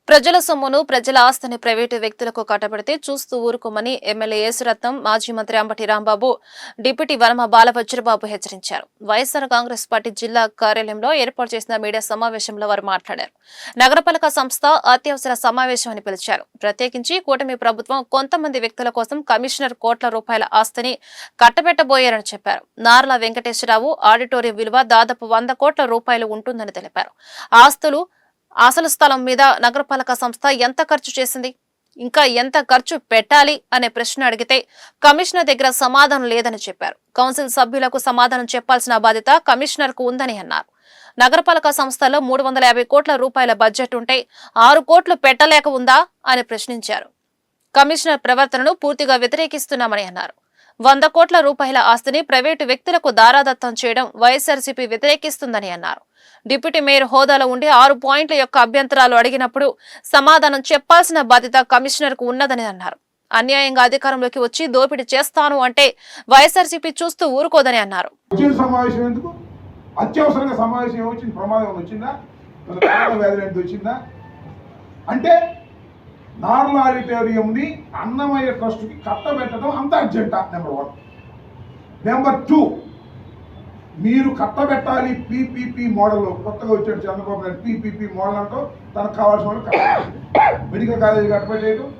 ప్రజల సొమ్మును ప్రజల ఆస్తిని ప్రైవేటు వ్యక్తులకు కట్టబెడితే చూస్తూ ఊరుకోమని ఎమ్మెల్యే యేసురత్నం, మాజీ మంత్రి అంబటి రాంబాబు, డిప్యూటీ వనమ బాలవజ్రబాబు హెచ్చరించారు. వైఎస్సార్ కాంగ్రెస్ పార్టీ జిల్లా కార్యాలయంలో ఏర్పాటు చేసిన మీడియా సమావేశంలో వారు మాట్లాడారు. నగరపాలక సంస్థ అత్యవసర సమావేశం అని పిలిచారు. ప్రత్యేకించి కూటమి ప్రభుత్వం కొంతమంది వ్యక్తుల కోసం కమిషనర్ కోట్ల రూపాయల ఆస్తిని కట్టబెట్టబోయారని చెప్పారు. నార్ల వెంకటేశ్వరరావు ఆడిటోరియం విలువ దాదాపు 100 కోట్ల రూపాయలు ఉంటుందని తెలిపారు. ఆస్తులు అసలు స్థలం మీద నగరపాలక సంస్థ ఎంత ఖర్చు చేసింది, ఇంకా ఎంత ఖర్చు పెట్టాలి అనే ప్రశ్న అడిగితే కమిషనర్ దగ్గర సమాధానం లేదని చెప్పారు. కౌన్సిల్ సభ్యులకు సమాధానం చెప్పాల్సిన బాధ్యత కమిషనర్ కు ఉందని అన్నారు. నగరపాలక సంస్థలో 350 కోట్ల రూపాయల బడ్జెట్ ఉంటే 6 కోట్లు పెట్టలేక ఉందా అని ప్రశ్నించారు. కమిషనర్ ప్రవర్తనను పూర్తిగా వ్యతిరేకిస్తున్నామని అన్నారు. 100 కోట్ల రూపాయల ఆస్తిని ప్రైవేటు వ్యక్తులకు దారాదత్తం చేయడం వైఎస్ఆర్సీపీ వ్యతిరేకిస్తుందని అన్నారు. డిప్యూటీ మేయర్ హోదాలో ఉండి 6 పాయింట్ల యొక్క అభ్యంతరాలు అడిగినప్పుడు సమాధానం చెప్పాల్సిన బాధ్యత కమిషనర్ కు ఉన్నదని అన్నారు. అన్యాయంగా అధికారంలోకి వచ్చి దోపిడీ చేస్తాను అంటే వైఎస్ఆర్సీపీ చూస్తూ ఊరుకోదని అన్నారు. నార్ల ఆడిటోరియంని అన్నమయ్య ట్రస్ట్కి కట్టబెట్టడం అంత అర్జెంటా? నెంబర్ 1. నెంబర్ 2, మీరు కట్టబెట్టాలి పీపీపీ మోడల్. కొత్తగా వచ్చాడు చంద్రబాబు నాయుడు, పీపీపీ మోడల్ అంటూ తనకు కావాల్సిన వాళ్ళు మెడికల్ కాలేజీ కట్టబెట్టేయడం,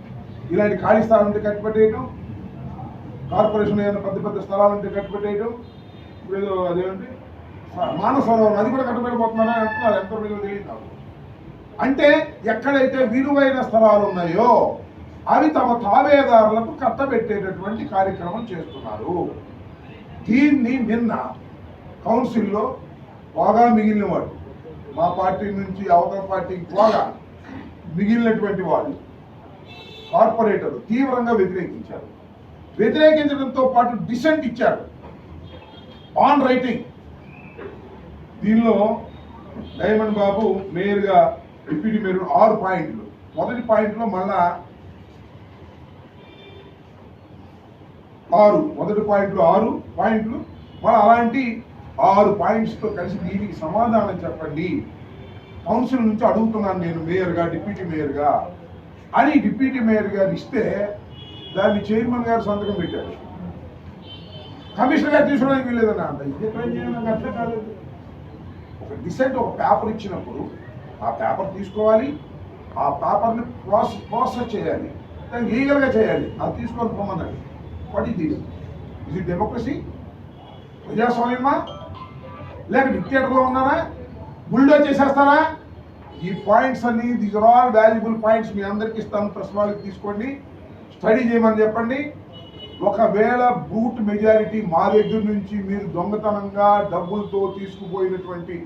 ఇలాంటి ఖాళీ స్థలాలు ఉంటే కట్టబెట్టేయడం, కార్పొరేషన్ ఏదైనా పెద్ద పెద్ద స్థలాలు ఉంటే కట్టబెట్టేయడం. ఇప్పుడు ఏదో అదేంటి మానస సరోవరం, అది కూడా కట్టబెట్టబోతున్నారని అంటున్నారు. ఎంతో మీకు తెలియదు. అంటే ఎక్కడైతే విలువైన స్థలాలు ఉన్నాయో అవి తమ తాబేదారులకు కట్టబెట్టేటటువంటి కార్యక్రమం చేస్తున్నారు. దీన్ని నిన్న కౌన్సిల్లో బాగా మిగిలిన వాళ్ళు, మా పార్టీ నుంచి అవతల పార్టీకి బాగా మిగిలినటువంటి వాళ్ళు, కార్పొరేటర్లు తీవ్రంగా వ్యతిరేకించారు. వ్యతిరేకించడంతో పాటు డిసెంట్ ఇచ్చారు ఆన్ రైటింగ్. దీనిలో డైమండ్ బాబు మేయర్గా, డిప్యూటీ మేయర్ 6 పాయింట్లు. మొదటి పాయింట్లో మళ్ళా 6 పాయింట్లు మళ్ళీ అలాంటి 6 పాయింట్స్తో కలిసి దీనికి సమాధానం చెప్పండి, కౌన్సిల్ నుంచి అడుగుతున్నాను నేను మేయర్గా, డిప్యూటీ మేయర్గా అని డిప్యూటీ మేయర్ గారు ఇస్తే దాన్ని చైర్మన్ గారు సంతకం పెట్టారు. కమిషనర్ గారు తీసుకోవడానికి వీల్లేదన్నా. అంత ఇదే ట్రై చేయడం అట్లే కాలేదు. ఒక డిసెంట్ ఒక పేపర్ ఇచ్చినప్పుడు ఆ పేపర్ తీసుకోవాలి, ఆ పేపర్ని ప్రాసెస్ చేయాలి, దాన్ని లీగల్గా చేయాలి. అది తీసుకొని పోమన్నది. What is this? ఇది డెమోక్రసీ, ప్రజాస్వామ్యమా, లేక డిక్టేటర్లో ఉన్నారా? బుల్డోజ్ చేసేస్తారా? ఈ పాయింట్స్ అన్ని these are all valuable points. మీ అందరికి ఇస్తాను, ప్రెస్ వాళ్ళకి తీసుకోండి, స్టడీ చేయమని చెప్పండి. ఒకవేళ బూట్ మెజారిటీ మా దగ్గర నుంచి మీరు దొంగతనంగా డబ్బులతో తీసుకుపోయినటువంటి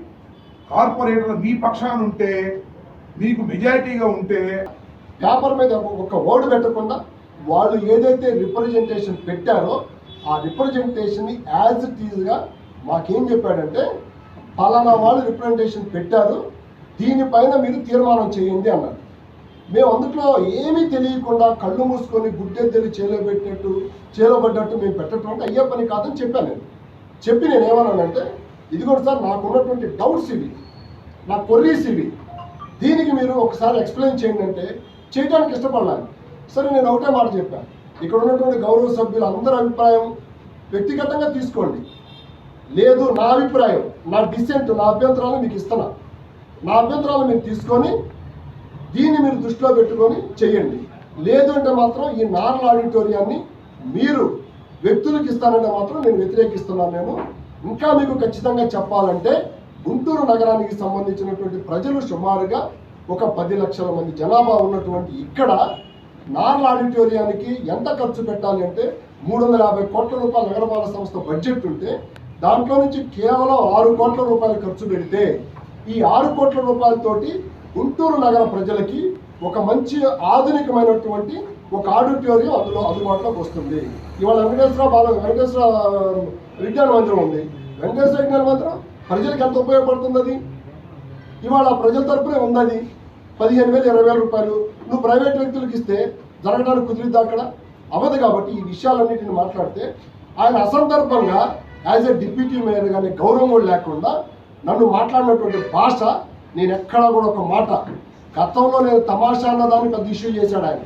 కార్పొరేటర్లు మీ పక్షాన ఉంటే, మీకు మెజారిటీగా ఉంటే, పేపర్ మీద ఒక వర్డ్ పెట్టకుండా వాళ్ళు ఏదైతే రిప్రజెంటేషన్ పెట్టారో ఆ రిప్రజెంటేషన్ని యాజ్ ఇట్ ఈజ్గా మాకేం చెప్పాడంటే, పలానా వాళ్ళు రిప్రజెంటేషన్ పెట్టారు, దీనిపైన మీరు తీర్మానం చేయండి అన్నారు. మేము అందులో ఏమీ తెలియకుండా కళ్ళు మూసుకొని గుడ్డెద్దెలు చేలోబడ్డట్టు మేము పెట్టడం అంటే అయ్యే పని కాదని చెప్పాను. నేను ఏమన్నానంటే, ఇది కూడా సార్ నాకు ఉన్నటువంటి డౌట్స్ ఇవి, నా కొర్రీస్ ఇవి, దీనికి మీరు ఒకసారి ఎక్స్ప్లెయిన్ చేయండి అంటే చేయడానికి ఇష్టపడాలి. సరే, నేను ఒకటే మాట చెప్పాను, ఇక్కడ ఉన్నటువంటి గౌరవ సభ్యులు అందరి అభిప్రాయం వ్యక్తిగతంగా తీసుకోండి, లేదు నా అభిప్రాయం, నా డిసెంట్, నా అభ్యంతరాలు మీకు ఇస్తున్నా, నా అభ్యంతరాలు మీరు తీసుకొని దీన్ని మీరు దృష్టిలో పెట్టుకొని చేయండి. లేదు అంటే మాత్రం ఈ నార్ల ఆడిటోరియాన్ని మీరు వ్యక్తులకు ఇస్తానంటే మాత్రం నేను వ్యతిరేకిస్తున్నాను. ఇంకా మీకు ఖచ్చితంగా చెప్పాలంటే గుంటూరు నగరానికి సంబంధించినటువంటి ప్రజలు సుమారుగా ఒక 10 లక్షల మంది జనాభా ఉన్నటువంటి ఇక్కడ నార్ల ఆడిటోరియానికి ఎంత ఖర్చు పెట్టాలి అంటే 350 కోట్ల రూపాయల నగరపాలక సంస్థ బడ్జెట్ ఉంటే దాంట్లో నుంచి కేవలం 6 కోట్ల రూపాయలు ఖర్చు పెడితే ఈ 6 కోట్ల రూపాయలతోటి గుంటూరు నగర ప్రజలకి ఒక మంచి ఆధునికమైనటువంటి ఒక ఆడిటోరియం అందుబాటులోకి వస్తుంది. ఇవాళ వెంకటేశ్వర విజ్ఞాన మందిరం ఉంది. వెంకటేశ్వర విజ్ఞాన మందిరం ప్రజలకు ఎంత ఉపయోగపడుతుంది? అది ఇవాళ ప్రజల తరపునే ఉంది. అది 15,000 20,000 రూపాయలు నువ్వు ప్రైవేట్ వ్యక్తులకు ఇస్తే జరగడానికి కుదిరిద్దా? అక్కడ అవ్వదు. కాబట్టి ఈ విషయాలన్నింటిని మాట్లాడితే ఆయన అసందర్భంగా యాజ్ ఎ డిప్యూటీ మేయర్ కానీ గౌరవం కూడా లేకుండా నన్ను మాట్లాడినటువంటి భాష నేను ఎక్కడా కూడా ఒక మాట గతంలో నేను తమాషా అన్నదాన్ని పెద్ద ఇష్యూ చేశాడు ఆయన.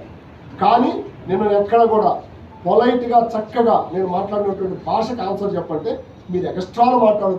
కానీ నేను ఎక్కడ కూడా పొలైట్గా చక్కగా నేను మాట్లాడినటువంటి భాషకు ఆన్సర్ చెప్పంటే మీరు ఎక్స్ట్రాలు మాట్లాడు